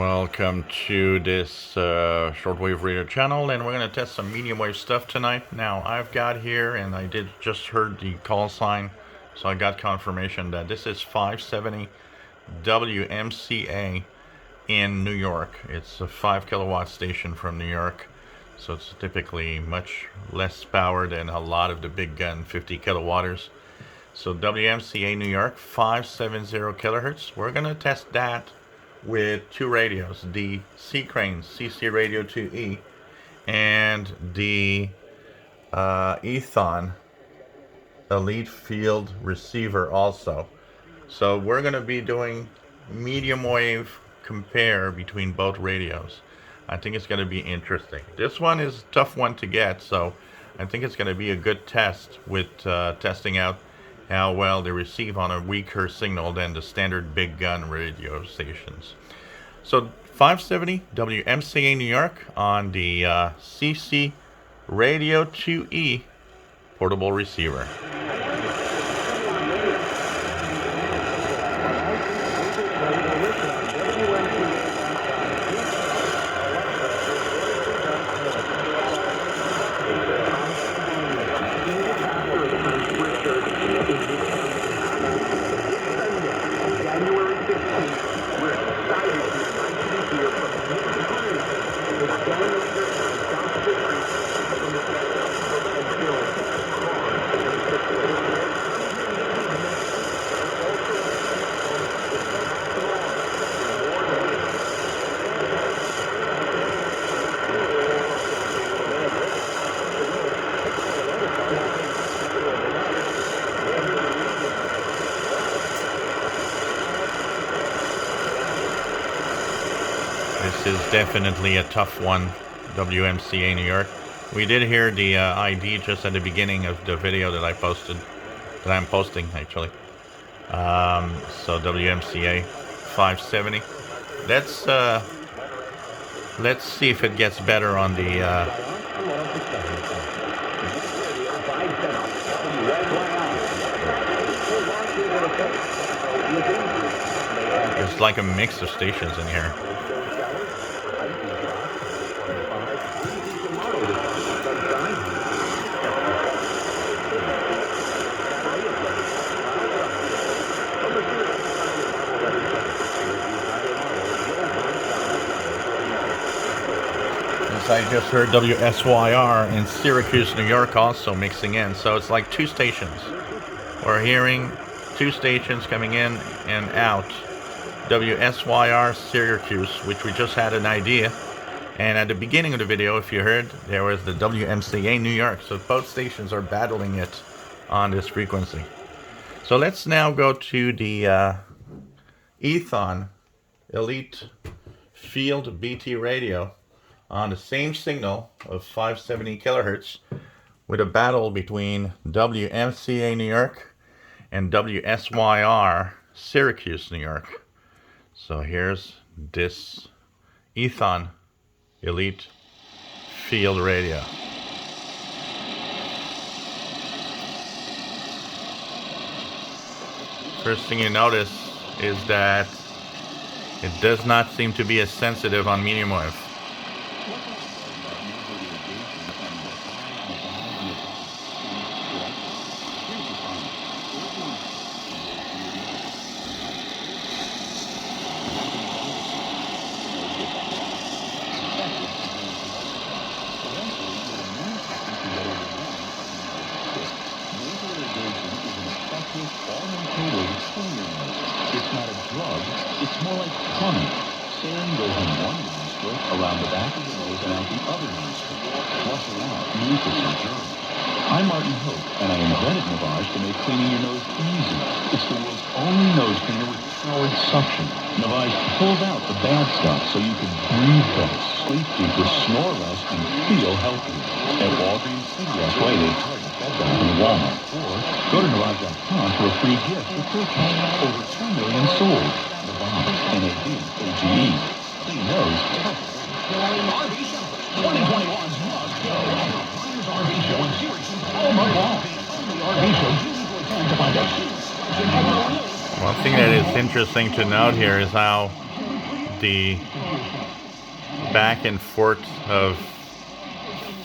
Welcome to this shortwave radio channel, and we're going to test some medium wave stuff tonight. Now, I've got here, and I did just heard the call sign, so I got confirmation that this is 570 WMCA in New York. It's a 5 kilowatt station from New York, so it's typically much less power than a lot of the big gun 50 kilowatters. So WMCA New York, 570 kilohertz. We're going to test that with two radios, the CCRadio 2E and the Eton Elite Field Receiver also. So we're going to be doing medium wave compare between both radios. I think it's going to be interesting. This one is a tough one to get, so I think it's going to be a good test with testing out how well they receive on a weaker signal than the standard big gun radio stations. So 570 WMCA New York on the CCRadio 2E portable receiver. This is definitely a tough one, WMCA New York. We did hear the ID just at the beginning of the video that I'm posting actually. So WMCA 570. Let's see if it gets better on the. It's like a mix of stations in here. I just heard WSYR in Syracuse, New York also mixing in. So it's like two stations. We're hearing two stations coming in and out. WSYR Syracuse, which we just had an idea. And at the beginning of the video, if you heard, there was the WMCA New York. So both stations are battling it on this frequency. So let's now go to the Eton Elite Field BT radio on the same signal of 570 kilohertz with a battle between WMCA New York and WSYR Syracuse, New York. So here's this Eton Elite Field radio. First thing you notice is that it does not seem to be as sensitive on medium wave. It's not a drug, it's more like plumbing. Saline goes in one nostril, around the back of the nose, and out the other nostril. Flush it out, mucus and germs. I'm Martin Hope, and I invented Navage to make cleaning your nose easy. It's the world's only nose cleaner with powered suction. Navage pulls out the bad stuff so you can breathe better, sleep deeper, snore less, and feel healthier. At Walgreens, CVS, Rite Aid, Target, Bed Bath, and Walmart. Or go to Navage.com for a free gift with purchase. Over 2 million sold. Navage, N-A-V-A-G-E. Clean nose, tough. RV Show 2021's must go. Myers RV Show in Syracuse all month long. The RV Show June 410 to find out. One thing that is interesting to note here is how the back and forth of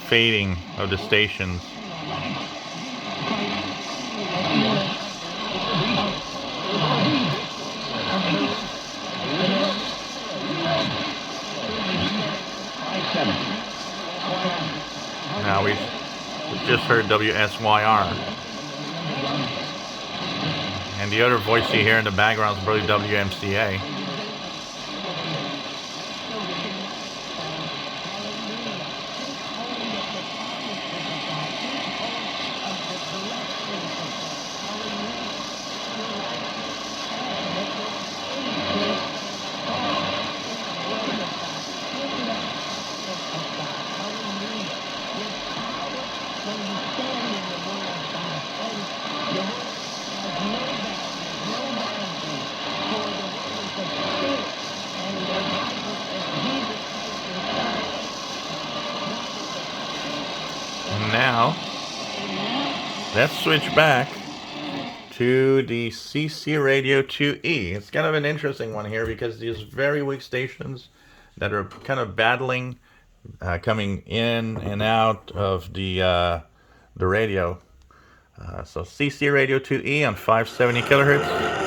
fading of the stations. Now we just heard WSYR. And the other voice you hear in the background is probably WMCA. Now, let's switch back to the CCRadio 2E. It's kind of an interesting one here because these very weak stations that are kind of battling, coming in and out of the radio. So CCRadio 2E on 570 kHz.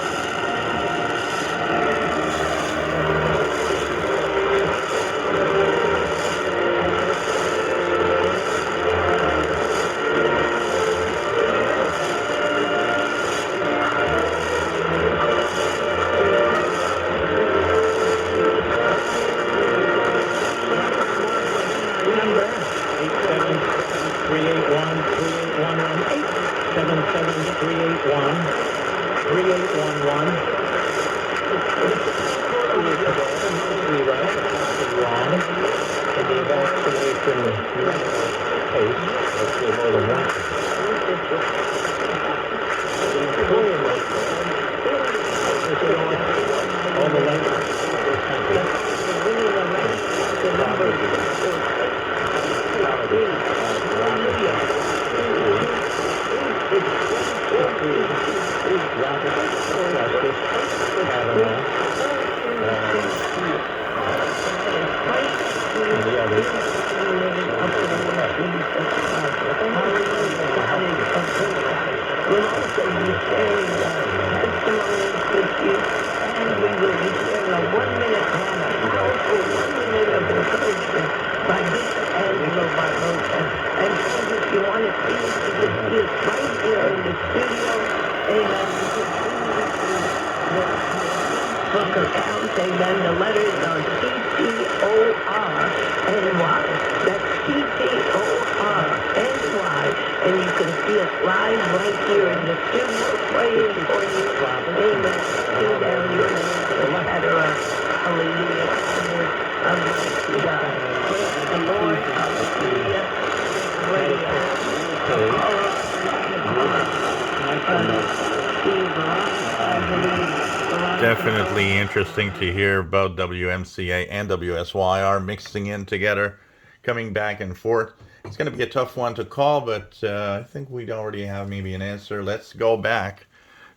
Definitely interesting to hear about WMCA and WSYR mixing in together, coming back and forth. It's going to be a tough one to call, but I think we already have maybe an answer. Let's go back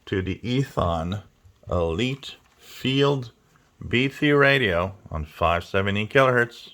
to the Eton Elite Field B3 radio on 570 kHz.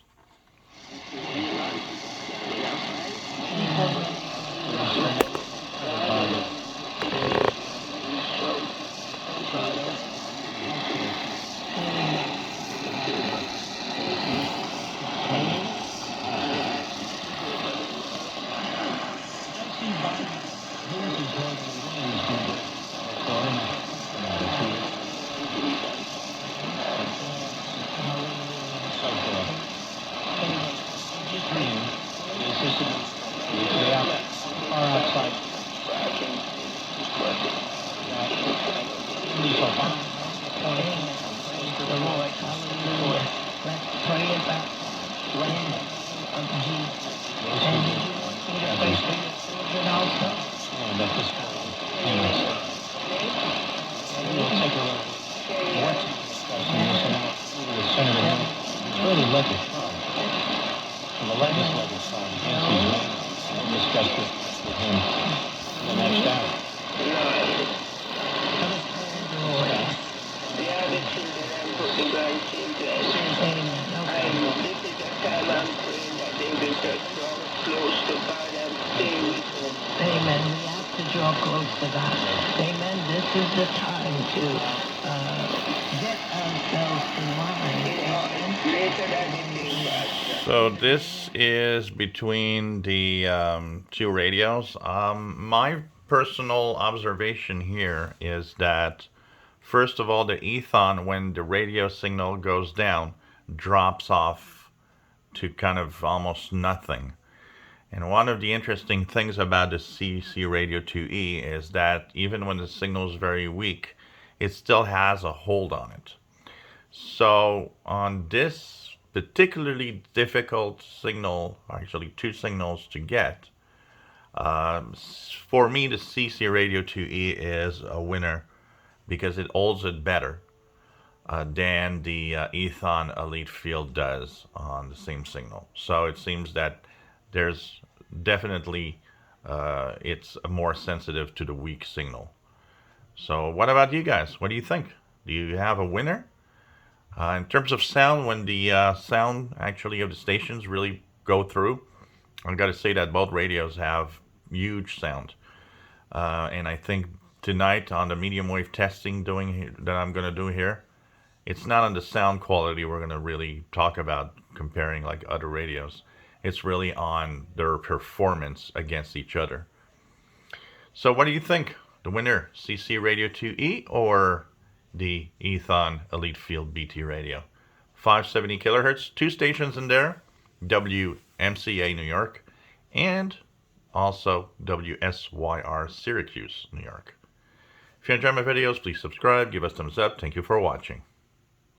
close to God. Amen. This is the time to get ourselves in line. So this is between the two radios. My personal observation here is that, first of all, the Eton, when the radio signal goes down, drops off to kind of almost nothing. And one of the interesting things about the CCRadio 2E is that even when the signal is very weak, it still has a hold on it. So on this particularly difficult signal, actually two signals to get, for me the CCRadio 2E is a winner because it holds it better than the Eton Elite Field does on the same signal. So it seems that there's definitely it's more sensitive to the weak signal. So what about you guys? What do you think? Do you have a winner? In terms of sound, when the sound actually of the stations really go through, I've got to say that both radios have huge sound. And I think tonight on the medium wave testing that I'm going to do here, it's not on the sound quality we're going to really talk about comparing like other radios. It's really on their performance against each other. So what do you think? The winner, CCRadio 2E or the Eton Elite Field BT radio? 570 kHz, two stations in there, WMCA New York, and also WSYR Syracuse, New York. If you enjoy my videos, please subscribe, give us thumbs up. Thank you for watching.